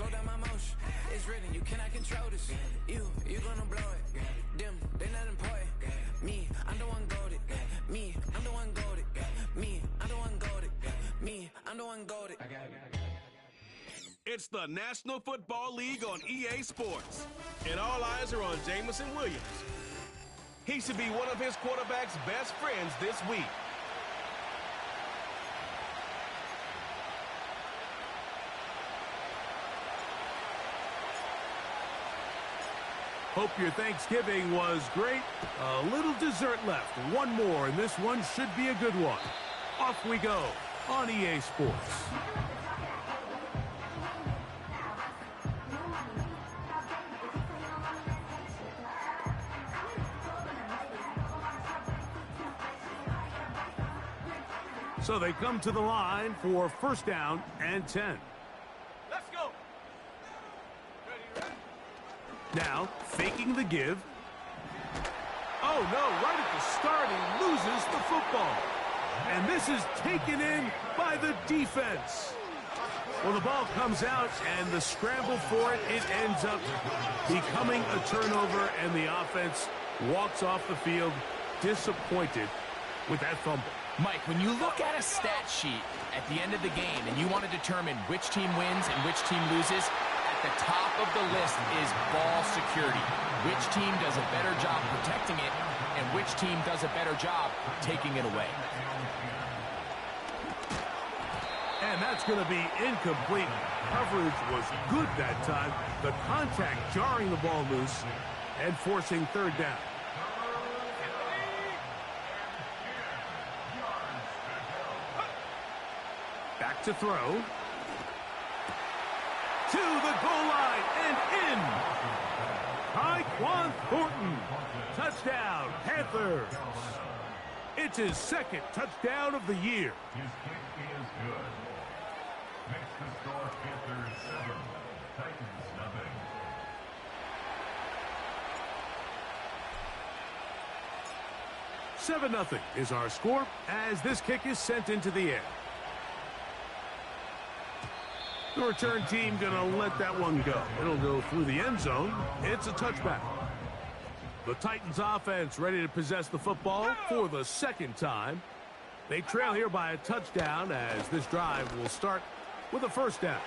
slow down my motion. It's written, you cannot control this. You gonna blow it. Them, they not important. Me, I'm the one goated. Me, I'm the one goated. Me, I'm the one goated. Me, I'm the one goated. It's the National Football League on EA Sports, and all eyes are on Jamison Williams. He should be one of his quarterback's best friends this week. Hope your Thanksgiving was great. A little dessert left. One more, and this one should be a good one. Off we go on EA Sports. So they come to the line for first down and 10. Let's go. Now, faking the give. Oh, no, right at the start, he loses the football. And this is taken in by the defense. Well, the ball comes out, and the scramble for it ends up becoming a turnover, and the offense walks off the field disappointed with that fumble. Mike, when you look at a stat sheet at the end of the game and you want to determine which team wins and which team loses, at the top of the list is ball security. Which team does a better job protecting it and which team does a better job taking it away. And that's going to be incomplete. Coverage was good that time. The contact jarring the ball loose and forcing third down. Back to throw. To the goal line and in. Tyquan Thornton. Touchdown, Panthers. It's his second touchdown of the year. His kick is good. Makes the score Panthers 7, Titans nothing. Seven 0 is our score as this kick is sent into the air. The return team gonna let that one go. It'll go through the end zone. It's a touchback. The Titans offense ready to possess the football for the second time. They trail here by a touchdown as this drive will start with a first down.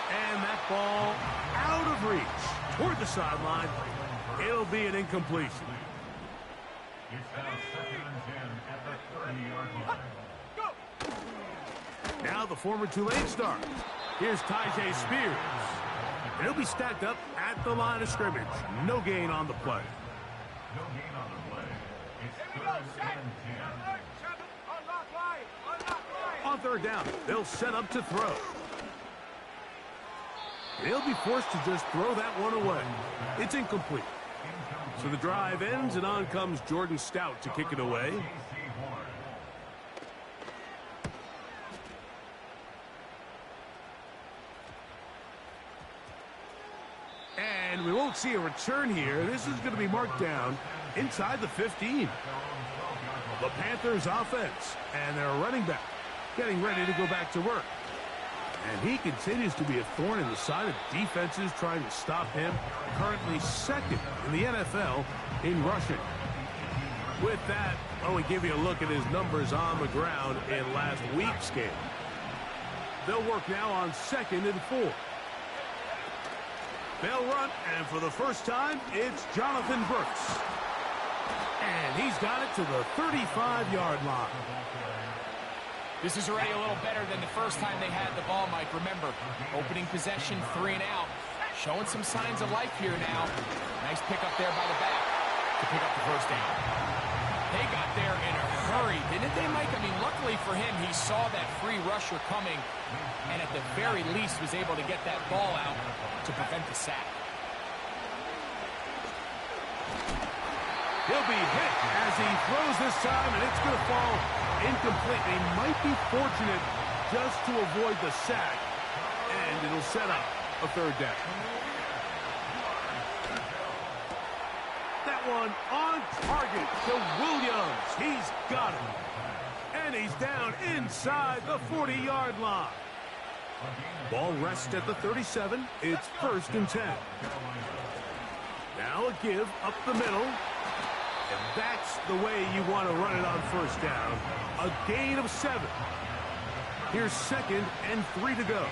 And that ball out of reach toward the sideline. It'll be an incompletion. It's now 2nd and 10 at the 30-yard line. Now the former Tulane star. Here's Tyjae Spears. And he'll be stacked up at the line of scrimmage. No gain on the play. No gain on the play. It's 3rd and 10. On third down, they'll set up to throw. They'll be forced to just throw that one away. It's incomplete. So the drive ends, and on comes Jordan Stout to kick it away. And we won't see a return here. This is going to be marked down inside the 15. The Panthers offense and their running back getting ready to go back to work. And he continues to be a thorn in the side of defenses trying to stop him. Currently second in the NFL in rushing. With that, why don't we give you a look at his numbers on the ground in last week's game. They'll work now on 2nd and 4. They'll run, and for the first time, it's Jonathan Brooks. And he's got it to the 35-yard line. This is already a little better than the first time they had the ball, Mike. Remember, opening possession, 3 and out. Showing some signs of life here now. Nice pick up there by the back to pick up the first down. They got there in a hurry, didn't they, Mike? I mean, luckily for him, he saw that free rusher coming and at the very least was able to get that ball out to prevent the sack. He'll be hit as he throws this time, and it's going to fall incomplete. They might be fortunate just to avoid the sack, and it'll set up a third down. That one on target to Williams. He's got it. And he's down inside the 40-yard line. Ball rests at the 37. It's 1st and 10. Now a give up the middle. And that's the way you want to run it on 1st down. A gain of 7. Here's 2nd and 3 to go.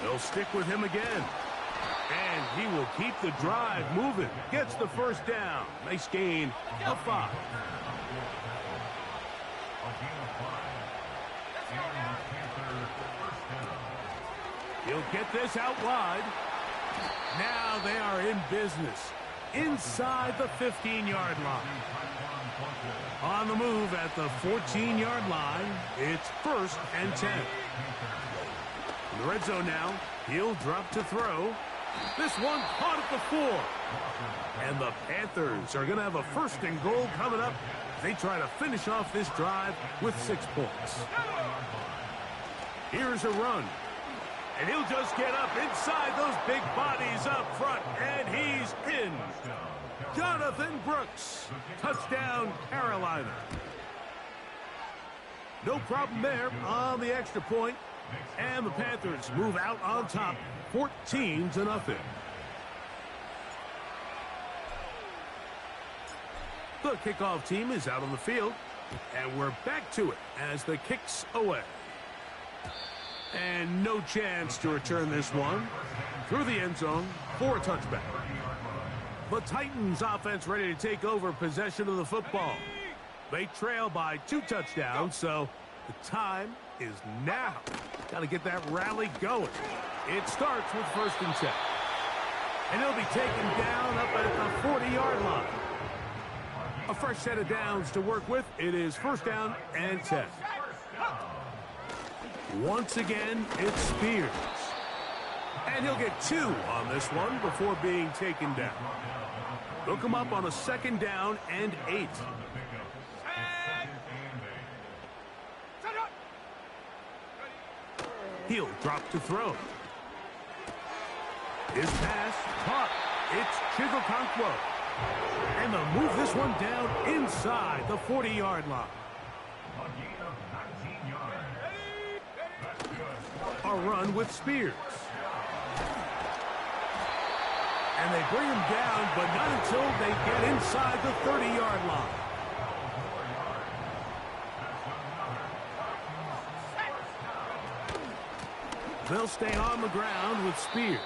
They'll stick with him again. And he will keep the drive moving. Gets the 1st down. Nice gain of 5. He'll get this out wide. Now they are in business inside the 15-yard line. On the move at the 14-yard line, it's 1st and 10. In the red zone now, he'll drop to throw. This one caught at the 4. And the Panthers are going to have a 1st and goal coming up. They try to finish off this drive with 6 points. Here's a run. And he'll just get up inside those big bodies up front. And he's in. Jonathan Brooks. Touchdown, Carolina. No problem there on the extra point. And the Panthers move out on top, 14-0. The kickoff team is out on the field. And we're back to it as the kick's away. And no chance to return this one through the end zone for a touchback. The Titans offense ready to take over possession of the football. They trail by 2 touchdowns, so the time is now. Got to get that rally going. It starts with 1st and 10. And he'll be taken down up at the 40-yard line. A fresh set of downs to work with. It is 1st down and 10. Once again, it's Spears. And he'll get 2 on this one before being taken down. They'll come up on a 2nd down and 8. He'll drop to throw. His pass caught. It's Chigokonkwo. And they'll move this one down inside the 40-yard line. A run with Spears. And they bring him down, but not until they get inside the 30-yard line. They'll stay on the ground with Spears.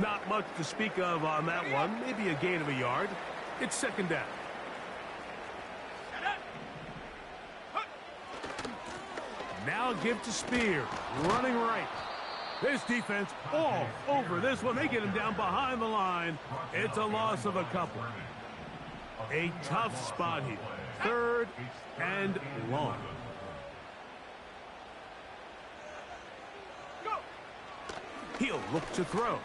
Not much to speak of on that one. Maybe a gain of a yard. It's 2nd down. Now give to Spears, running right. This defense all over this one. They get him down behind the line. It's a loss of a couple. A tough spot here. 3rd and long. He'll look to throw.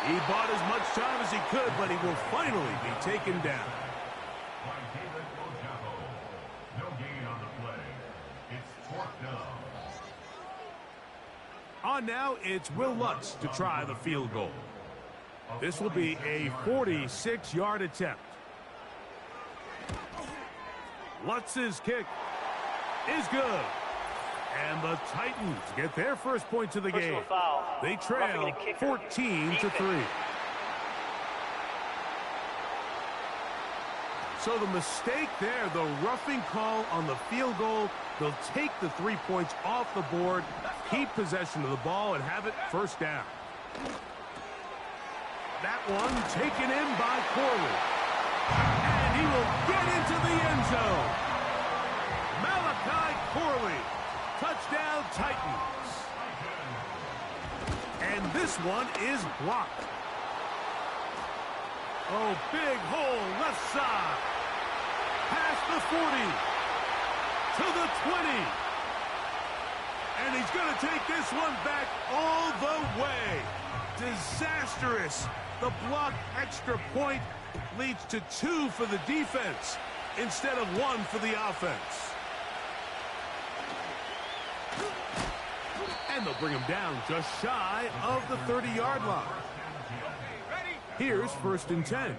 He bought as much time as he could, but he will finally be taken down. On now, it's Will Lutz to try the field goal. This will be a 46-yard attempt. Lutz's kick is good. And the Titans get their 1st points of the game. They trail 14-3. So the mistake there, the roughing call on the field goal, they'll take the 3 points off the board, keep possession of the ball, and have it 1st down. That one taken in by Corley. And he will get into the end zone. Malachi Corley. Touchdown, Titans. And this one is blocked. Oh, big hole left side. Past the 40. To the 20. And he's going to take this one back all the way. Disastrous. The blocked extra point leads to 2 for the defense instead of 1 for the offense. And they'll bring him down just shy of the 30-yard line. Here's 1st and 10.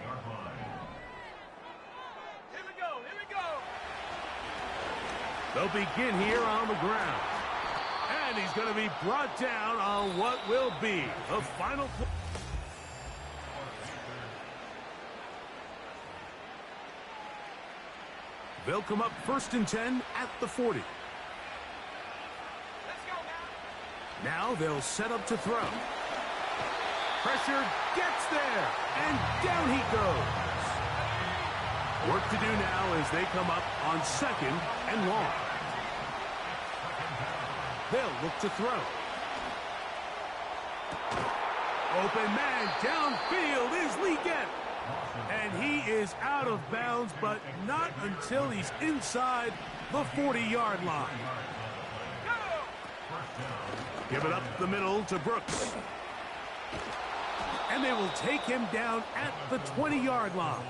They'll begin here on the ground. And he's going to be brought down on what will be the final play. They'll come up 1st and 10 at the 40. Now they'll set up to throw. Pressure gets there, and down he goes. Work to do now as they come up on 2nd and long. They'll look to throw. Open man downfield is Ncaa. And he is out of bounds, but not until he's inside the 40-yard line. Give it up the middle to Brooks. And they will take him down at the 20-yard line.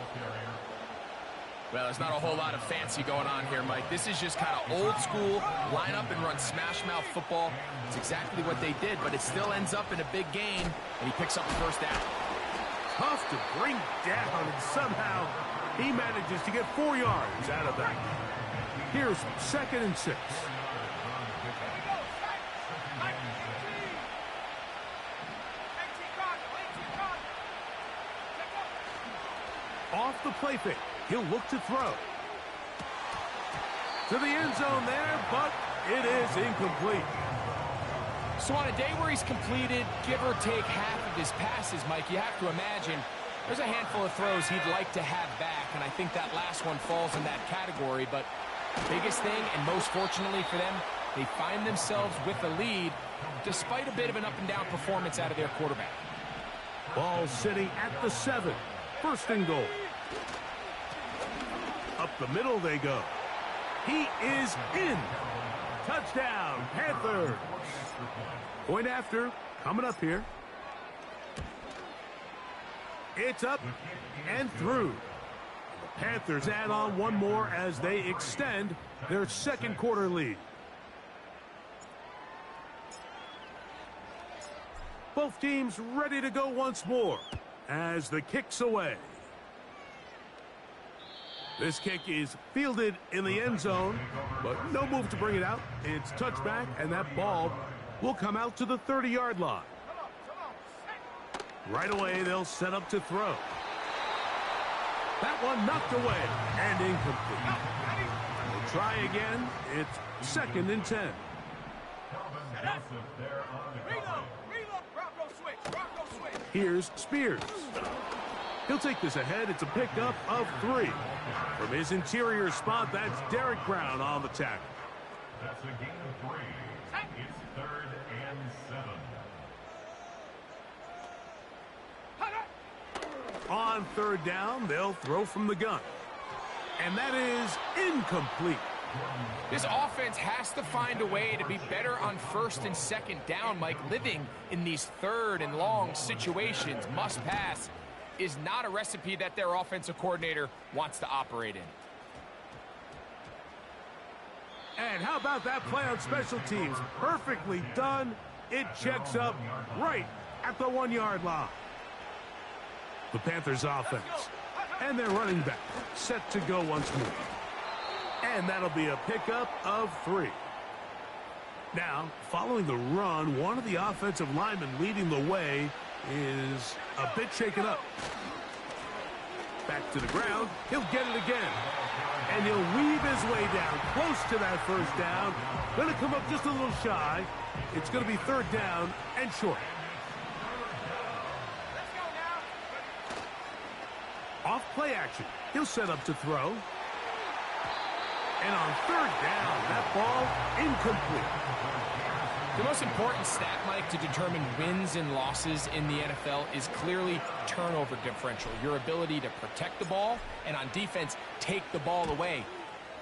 Well, there's not a whole lot of fancy going on here, Mike. This is just kind of old school, line up and run smash mouth football. It's exactly what they did, but it still ends up in a big gain, and he picks up the first down. Tough to bring down, and somehow he manages to get 4 yards out of that. Here's 2nd and 6. Off the play fake, he'll look to throw. To the end zone there, but it is incomplete. So on a day where he's completed, give or take half of his passes, Mike, you have to imagine there's a handful of throws he'd like to have back, and I think that last one falls in that category. But biggest thing, and most fortunately for them, they find themselves with the lead despite a bit of an up-and-down performance out of their quarterback. Ball sitting at the 7. 1st and goal. Up the middle they go. He is in. Touchdown, Panthers. Point after, coming up here. It's up and through. The Panthers add on one more as they extend their 2nd quarter lead. Both teams ready to go once more as the kick's away. This kick is fielded in the end zone, but no move to bring it out. It's touchback, and that ball will come out to the 30-yard line. Right away, they'll set up to throw. That one knocked away and incomplete. They'll try again. It's 2nd and 10. Here's Spears. He'll take this ahead. It's a pickup of 3. From his interior spot, that's Derek Brown on the tackle. That's a gain of 3. It's 3rd and 7. On 3rd down, they'll throw from the gun. And that is incomplete. This offense has to find a way to be better on 1st and 2nd down, Mike. Living in these 3rd and long situations, must pass, is not a recipe that their offensive coordinator wants to operate in. And how about that play on special teams? Perfectly done. It checks up right at the 1-yard line. The Panthers offense and their running back set to go once more. And that'll be a pickup of 3. Now, following the run, one of the offensive linemen leading the way is a bit shaken up. Back to the ground. He'll get it again. And he'll weave his way down close to that 1st down. Going to come up just a little shy. It's going to be 3rd down and short. Off play action. He'll set up to throw. And on 3rd down, that ball incomplete. The most important stat, Mike, to determine wins and losses in the NFL is clearly turnover differential. Your ability to protect the ball and on defense, take the ball away.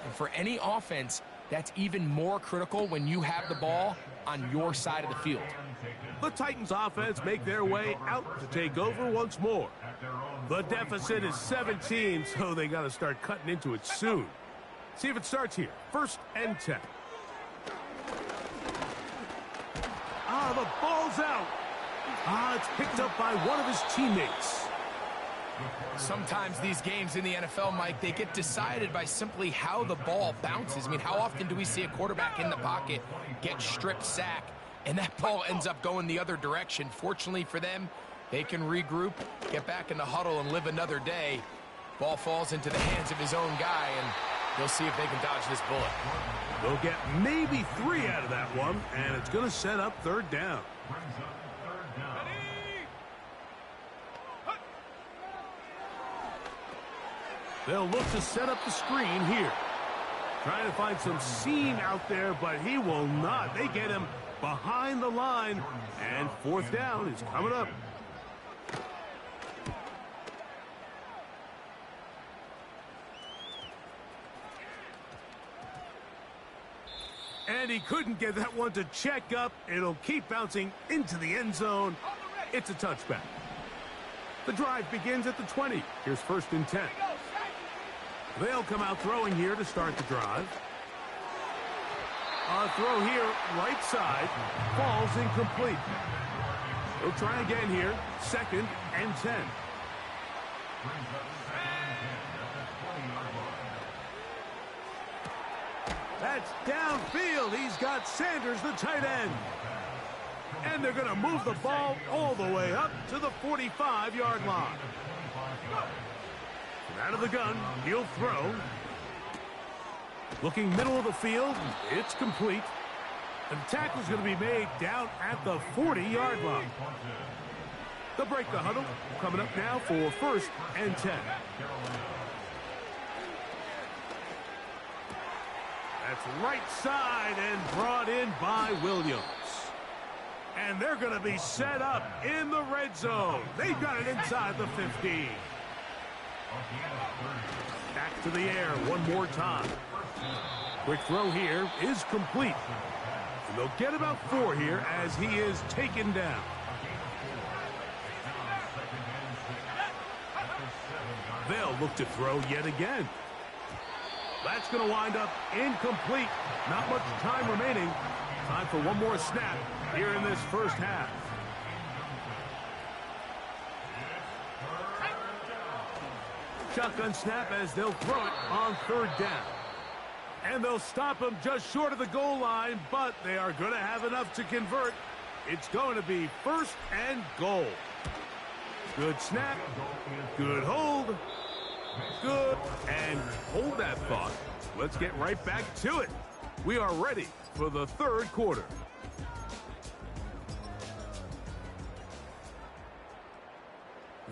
And for any offense, that's even more critical when you have the ball on your side of the field. The Titans offense make their way out to take over once more. The deficit is 17, so they got to start cutting into it soon. See if it starts here. 1st and 10. The ball's out. It's picked up by one of his teammates. Sometimes these games in the NFL, Mike, they get decided by simply how the ball bounces. I mean, how often do we see a quarterback in the pocket get strip sack, and that ball ends up going the other direction? Fortunately for them, they can regroup, get back in the huddle, and live another day. Ball falls into the hands of his own guy, and they'll see if they can dodge this bullet. They'll get maybe 3 out of that one, and it's going to set up third down. They'll look to set up the screen here. Trying to find some seam out there, but he will not. They get him behind the line, and fourth down is coming up. And he couldn't get that one to check up. It'll keep bouncing into the end zone. It's a touchback. The drive begins at the 20. Here's 1st and 10. They'll come out throwing here to start the drive. A throw here, right side, falls incomplete. They'll try again here, 2nd and 10. That's downfield. He's got Sanders, the tight end. And they're going to move the ball all the way up to the 45-yard line. Out of the gun, he'll throw. Looking middle of the field, it's complete. And the tackle's going to be made down at the 40-yard line. They'll break the huddle. Coming up now for 1st and 10. That's right side and brought in by Williams. And they're going to be set up in the red zone. They've got it inside the 15. Back to the air one more time. Quick throw here is complete. And they'll get about 4 here as he is taken down. They'll look to throw yet again. That's going to wind up incomplete. Not much time remaining. Time for one more snap here in this first half. Shotgun snap as they'll throw it on 3rd down. And they'll stop him just short of the goal line, but they are going to have enough to convert. It's going to be 1st and goal. Good snap. Good hold. Good. And hold that thought. Let's get right back to it. We are ready for the 3rd quarter.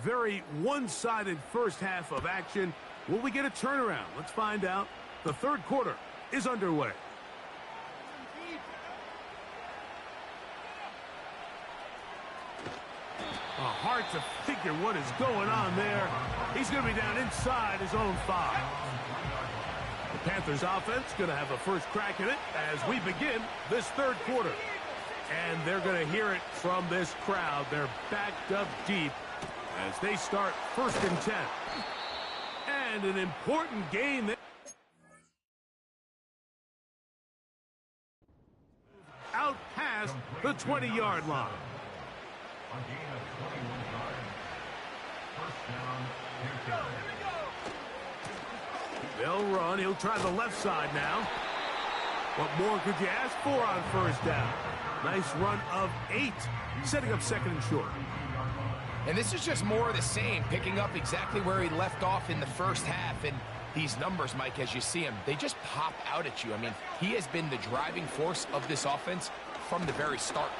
Very one-sided first half of action. Will we get a turnaround? Let's find out. The 3rd quarter is underway. Hard to figure what is going on there. He's going to be down inside his own 5. The Panthers offense going to have a first crack at it as we begin this 3rd quarter. And they're going to hear it from this crowd. They're backed up deep as they start 1st and 10. And an important gain. Out past the 20-yard line. A gain of 21 yards. 1st down, Ncaa. They'll run. He'll try the left side now. What more could you ask for on 1st down? Nice run of 8, setting up 2nd and short. And this is just more of the same, picking up exactly where he left off in the first half. And these numbers, Mike, as you see him, they just pop out at you. I mean, he has been the driving force of this offense from the very start.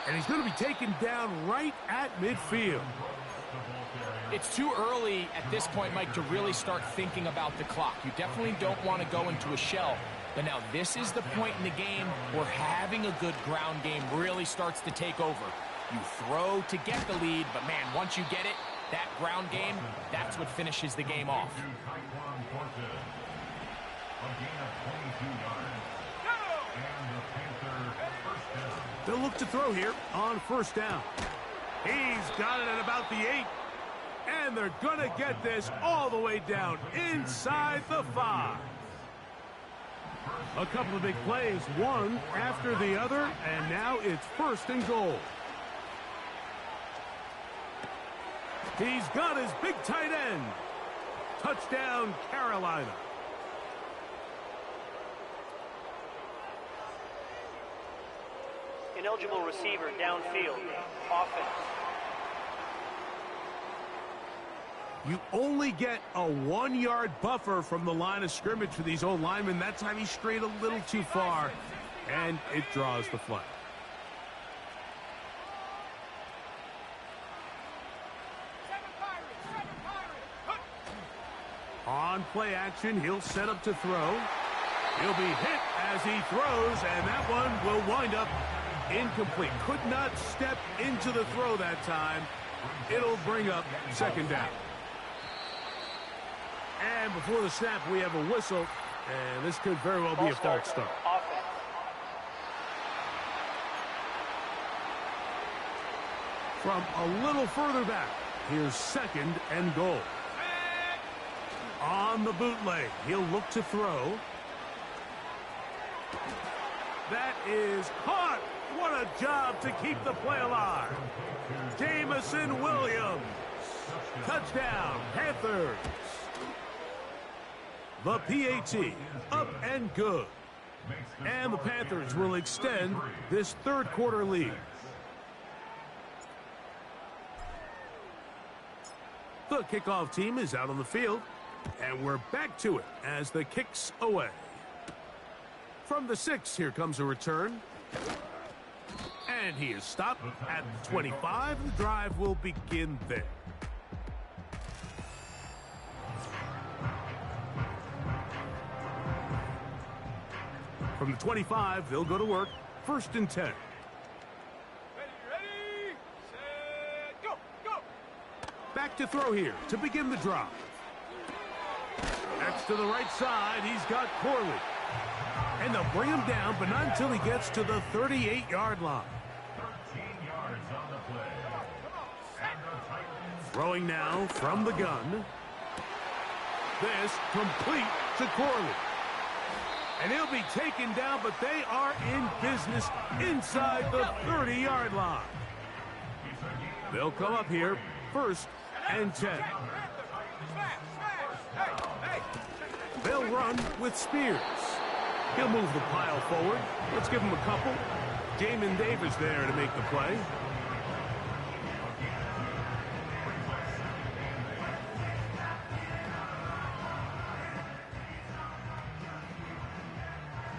And he's going to be taken down right at midfield. It's too early at this point, Mike, to really start thinking about the clock. You definitely don't want to go into a shell. But now this is the point in the game where having a good ground game really starts to take over. You throw to get the lead, but man, once you get it, that ground game, that's what finishes the game off. They'll look to throw here on 1st down. He's got it at about the 8. And they're going to get this all the way down inside the 5. A couple of big plays, one after the other, and now it's 1st and goal. He's got his big tight end. Touchdown, Carolina. Ineligible receiver downfield. Offense. You only get a 1-yard buffer from the line of scrimmage for these old linemen. That time he strayed a little too far, and it draws the flag. On play action, he'll set up to throw. He'll be hit as he throws, and that one will wind up incomplete. Could not step into the throw that time. It'll bring up second down. And before the snap, we have a whistle, and this could very well be a false start. From a little further back, here's second and goal. On the bootleg, he'll look to throw. That is caught. What a job to keep the play alive. Jamison Williams. Touchdown, Panthers. The PAT, up and good. And the Panthers will extend this third quarter lead. The kickoff team is out on the field, and we're back to it as the kick's away. From the 6, here comes a return. And he is stopped at the 25. The drive will begin there. From the 25, they'll go to work. 1st and 10. Ready, set, go, go. Back to throw here to begin the drive. That's to the right side. He's got Corley. And they'll bring him down, but not until he gets to the 38-yard line. 13 yards on the play. And the Titans Throwing now from the gun. This complete to Corley. And he'll be taken down, but they are in business inside the 30-yard line. They'll come up here 1st and 10. They'll run with Spears. He'll move the pile forward. Let's give him a couple. Jamin Davis there to make the play.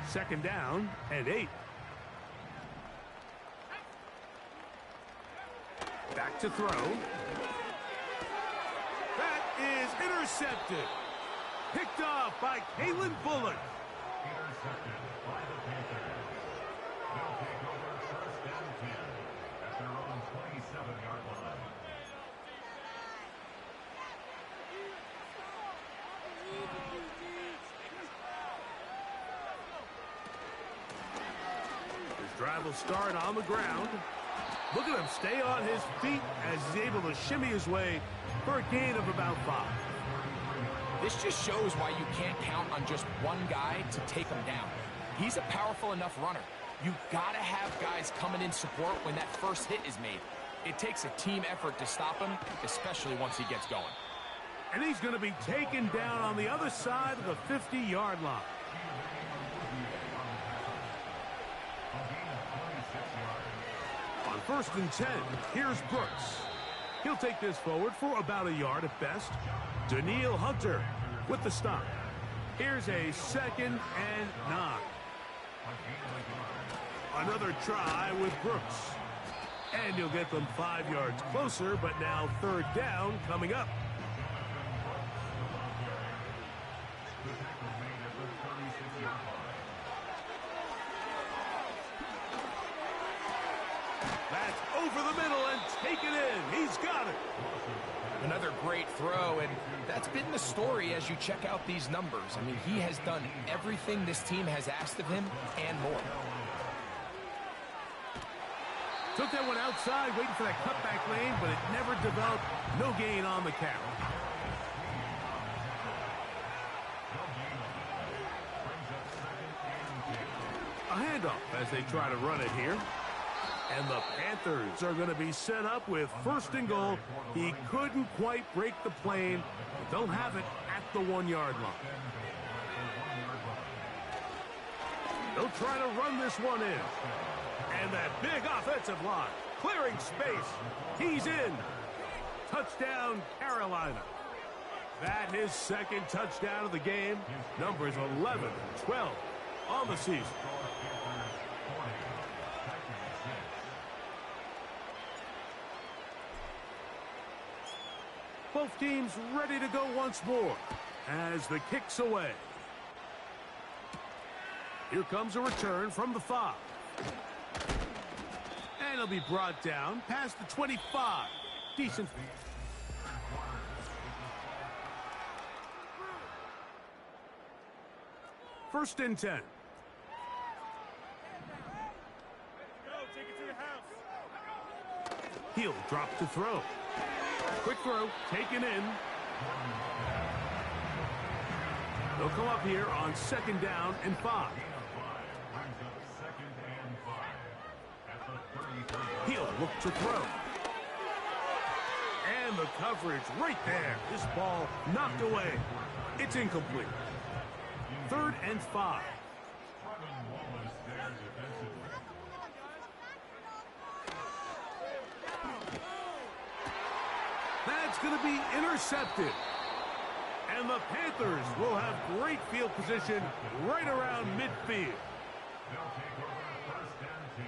Second down and 8. Back to throw. That is intercepted. Picked off by Kalen Bullock. intercepted by the Panthers. They'll take over 1st and 10 at their own 27-yard line. His drive will start on the ground. Look at him stay on his feet as he's able to shimmy his way for a gain of about 5. This just shows why you can't count on just one guy to take him down. He's a powerful enough runner. You've got to have guys coming in support when that first hit is made. It takes a team effort to stop him, especially once he gets going. And he's going to be taken down on the other side of the 50-yard line. On 1st and 10, here's Brooks. He'll take this forward for about a yard at best. Daniil Hunter with the stop. Here's a 2nd and 9. Another try with Brooks. And he'll get them 5 yards closer, but now 3rd down coming up. That's over the middle and taken in. He's got it. Another great throw, and that's been the story as you check out these numbers. I mean, he has done everything this team has asked of him and more. Took that one outside, waiting for that cutback lane, but it never developed. No gain on the carry. A handoff as they try to run it here. And the Panthers are going to be set up with first and goal. He couldn't quite break the plane. But they'll have it at the 1-yard line. They'll try to run this one in. And that big offensive line clearing space. He's in. Touchdown, Carolina. That his second touchdown of the game. Numbers 11 and 12 on the season. Both teams ready to go once more as the kick's away. Here comes a return from the 5. And he'll be brought down past the 25. Decent. First and 10. He'll drop to throw. Quick throw, taken in. They'll come up here on 2nd down and 5. He'll look to throw. And the coverage right there. This ball knocked away. It's incomplete. 3rd and 5. That's going to be intercepted. And the Panthers will have great field position right around midfield. They'll take over 1st and 10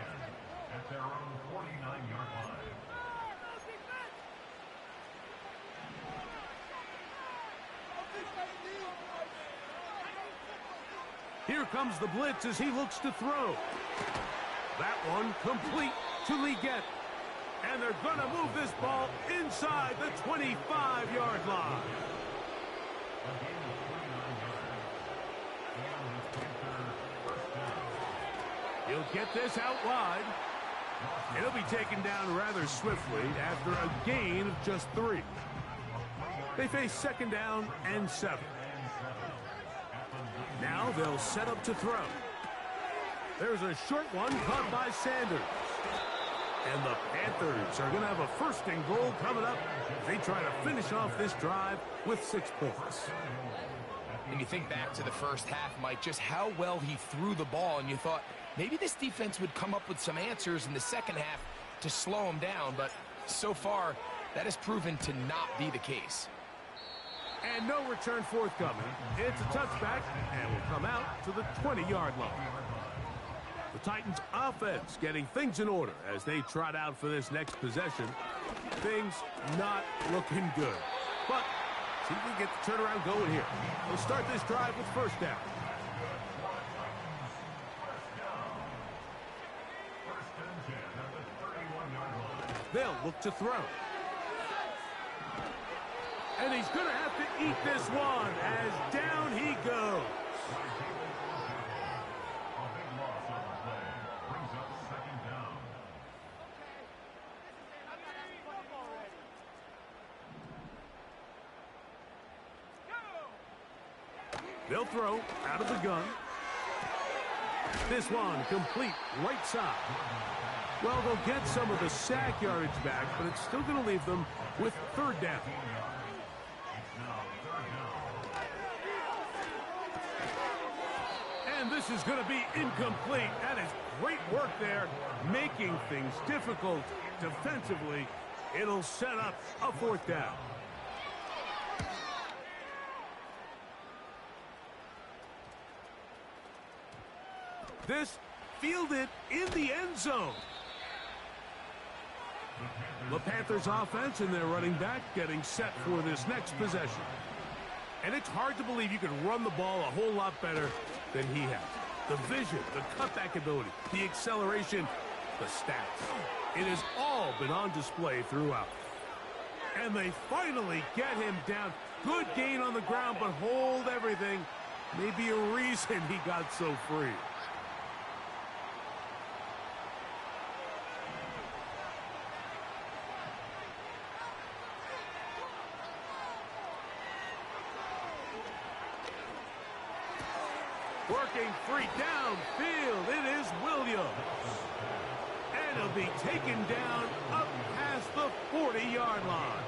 at their own 49-yard line. Here comes the blitz as he looks to throw. That one complete to Leggett. And they're going to move this ball inside the 25-yard line. He'll get this out wide. It'll be taken down rather swiftly after a gain of just 3. They face 2nd down and 7. Now they'll set up to throw. There's a short one caught by Sanders. And the Panthers are going to have a 1st and goal coming up as they try to finish off this drive with 6 points. When you think back to the first half, Mike, just how well he threw the ball, and you thought maybe this defense would come up with some answers in the second half to slow him down, but so far that has proven to not be the case. And no return forthcoming. It's a touchback and will come out to the 20-yard line. The Titans offense getting things in order as they trot out for this next possession. Things not looking good. But see if we can get the turnaround going here. We'll start this drive with 1st down. They'll look to throw. And he's going to have to eat this one as down he goes. They'll throw out of the gun. This one complete right side. Well, they'll get some of the sack yardage back, but it's still going to leave them with 3rd down. And this is going to be incomplete. That is great work there, making things difficult defensively. It'll set up a 4th down. This fielded in the end zone. The Panthers offense and their running back getting set for this next possession. And it's hard to believe you can run the ball a whole lot better than he has. The vision, the cutback ability, the acceleration, the stats. It has all been on display throughout. And they finally get him down. Good gain on the ground, but hold everything. Maybe a reason he got so free. Working free downfield. It is Williams. And he'll be taken down up past the 40-yard line.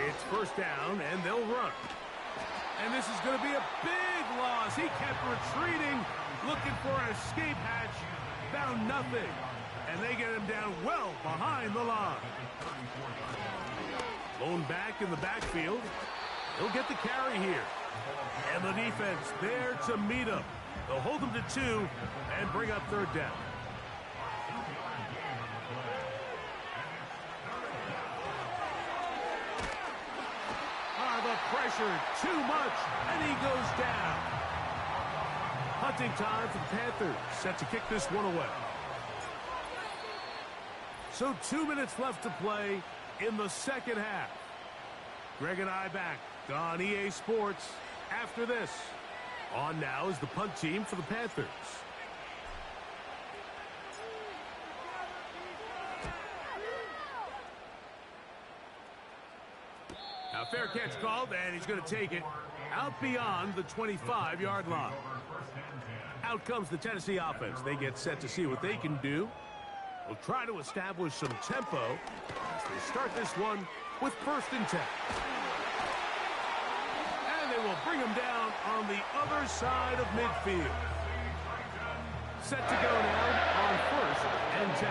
It's first down, and they'll run. And this is going to be a big loss. He kept retreating, looking for an escape hatch, found nothing. And they get him down well behind the line. Lone back in the backfield. He'll get the carry here. And the defense there to meet him. They'll hold him to 2 and bring up third down. The pressure, too much, and he goes down. Hunting time for the Panthers, set to kick this one away. So 2 minutes left to play in the second half. Greg and I back on EA Sports after this. On now is the punt team for the Panthers. Now fair catch called, and he's going to take it out beyond the 25-yard line. Out comes the Tennessee offense. They get set to see what they can do. They'll try to establish some tempo as they start this one with 1st and 10. And they will bring him down on the other side of midfield. Set to go now on 1st and 10.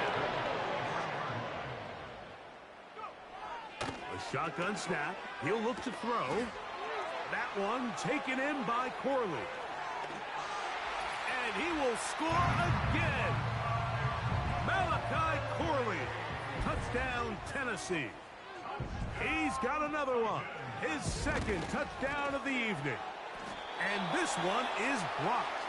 A shotgun snap. He'll look to throw. That one taken in by Corley. And he will score again. Malachi Corley. Touchdown, Tennessee. He's got another one. His 2nd touchdown of the evening. And this one is blocked.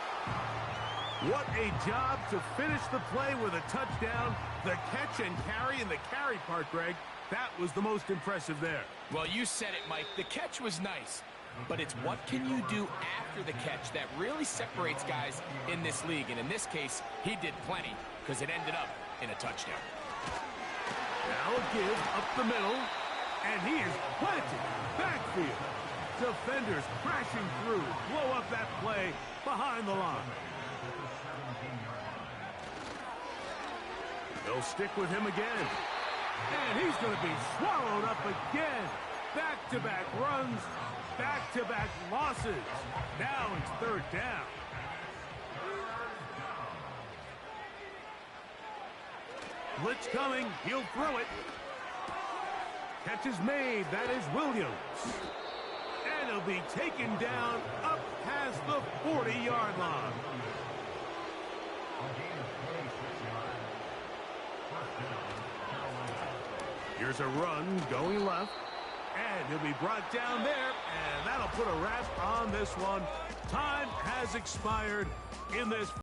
What a job to finish the play with a touchdown. The catch and carry, and the carry part, Greg, that was the most impressive there. Well, you said it, Mike. The catch was nice. But it's what can you do after the catch that really separates guys in this league. And in this case, he did plenty because it ended up in a touchdown. Now a give up the middle. And he is planted backfield. Defenders crashing through. Blow up that play behind the line. They'll stick with him again. And he's going to be swallowed up again. Back-to-back runs. Back-to-back losses. Now it's 3rd down. Blitz coming. He'll throw it. Catch is made. That is Williams. And he'll be taken down up past the 40-yard line. Here's a run going left. And he'll be brought down there. And that'll put a wrap on this one. Time has expired in this